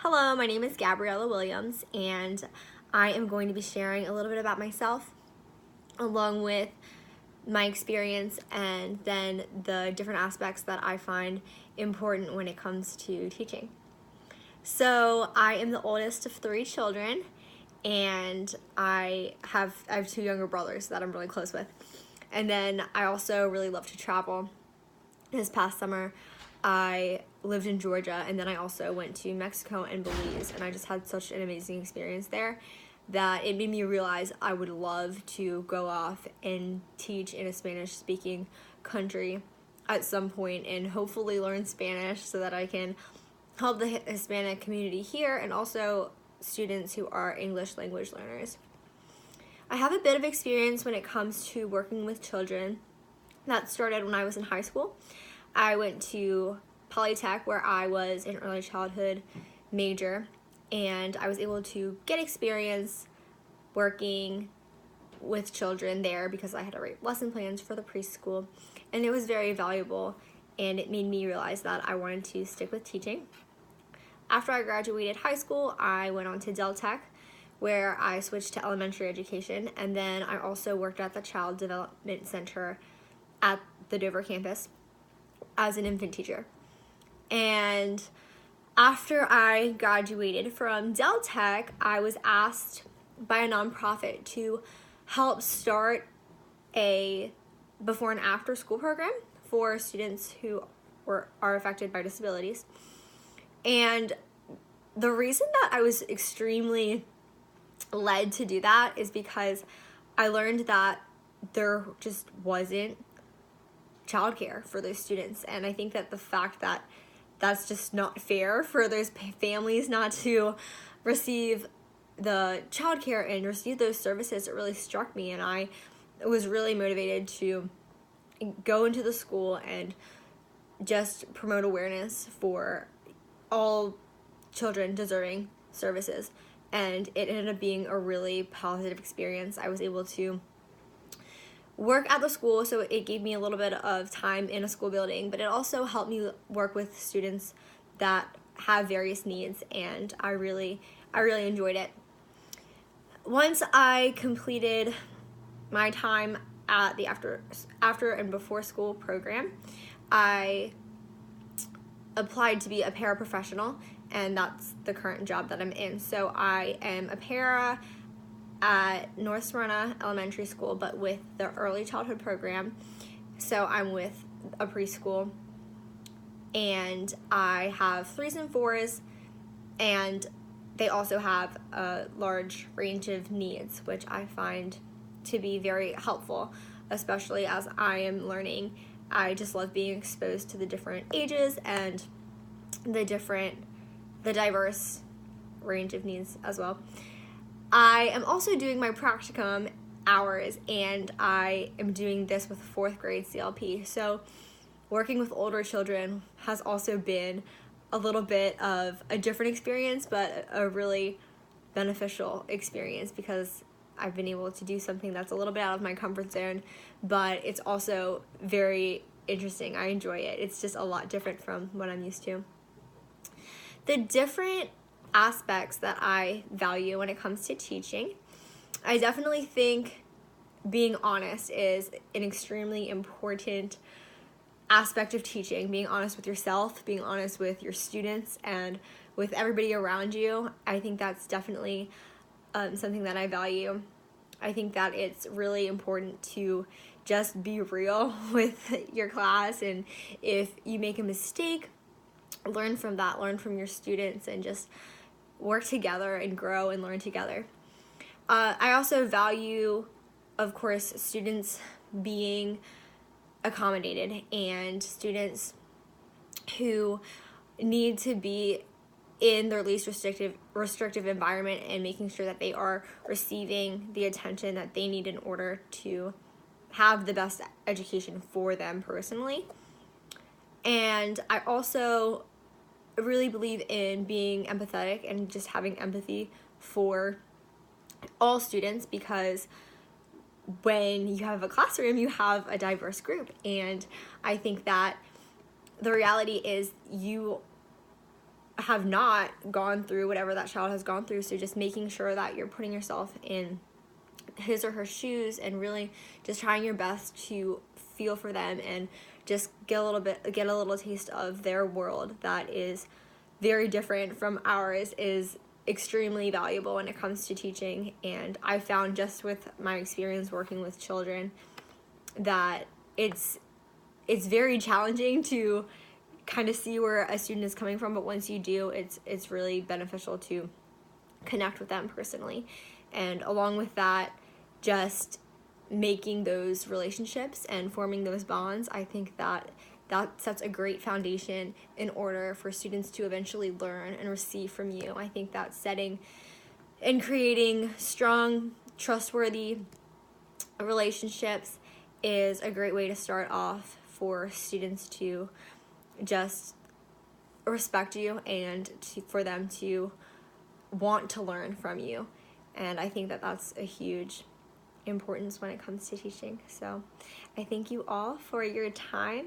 Hello, my name is Gabriella Williams, and I am going to be sharing a little bit about myself along with my experience and then the different aspects that I find important when it comes to teaching. So I am the oldest of 3 children, and I have two younger brothers that I'm really close with. And then I also really love to travel. This past summer, I lived in Georgia, and then I also went to Mexico and Belize, and I just had such an amazing experience there that it made me realize I would love to go off and teach in a Spanish-speaking country at some point and hopefully learn Spanish so that I can help the Hispanic community here and also students who are English language learners. I have a bit of experience when it comes to working with children. That started when I was in high school. I went to Polytech, where I was an early childhood major, and I was able to get experience working with children there because I had to write lesson plans for the preschool, and it was very valuable, and it made me realize that I wanted to stick with teaching. After I graduated high school, I went on to Del Tech, where I switched to elementary education, and then I also worked at the Child Development Center at the Dover campus as an infant teacher. And after I graduated from Del Tech, I was asked by a nonprofit to help start a before and after school program for students who are affected by disabilities. And the reason that I was extremely led to do that is because I learned that there just wasn't childcare for those students, and I think that the fact that that's just not fair for those families not to receive the childcare and receive those services, it really struck me, and I was really motivated to go into the school and just promote awareness for all children deserving services. And it ended up being a really positive experience. I was able to work at the school, so it gave me a little bit of time in a school building, but it also helped me work with students that have various needs, and I really enjoyed it. Once I completed my time at the after and before school program, I applied to be a paraprofessional, and that's the current job that I'm in. So I am a para at North Smyrna Elementary School, but with the early childhood program. So I'm with a preschool, and I have 3s and 4s, and they also have a large range of needs, which I find to be very helpful, especially as I am learning. I just love being exposed to the different ages and the diverse range of needs as well. I am also doing my practicum hours, and I am doing this with 4th grade CLP. So working with older children has also been a little bit of a different experience, but a really beneficial experience because I've been able to do something that's a little bit out of my comfort zone, but it's also very interesting. I enjoy it. It's just a lot different from what I'm used to. The different aspects that I value when it comes to teaching, I definitely think being honest is an extremely important aspect of teaching. Being honest with yourself, being honest with your students, and with everybody around you. I think that's definitely something that I value. I think that it's really important to just be real with your class, and if you make a mistake, learn from that, learn from your students, and just work together and grow and learn together. I also value, of course, students being accommodated and students who need to be in their least restrictive environment and making sure that they are receiving the attention that they need in order to have the best education for them personally. And I also really believe in being empathetic and just having empathy for all students, because when you have a classroom, you have a diverse group, and I think that the reality is you have not gone through whatever that child has gone through. So just making sure that you're putting yourself in his or her shoes and really just trying your best to feel for them and just get a little taste of their world that is very different from ours is extremely valuable when it comes to teaching. And I found just with my experience working with children that it's very challenging to kind of see where a student is coming from, but once you do, it's really beneficial to connect with them personally. And along with that, just making those relationships and forming those bonds, I think that sets a great foundation in order for students to eventually learn and receive from you. I think that setting and creating strong, trustworthy relationships is a great way to start off for students to just respect you and for them to want to learn from you. And I think that that's a huge importance when it comes to teaching. So I thank you all for your time,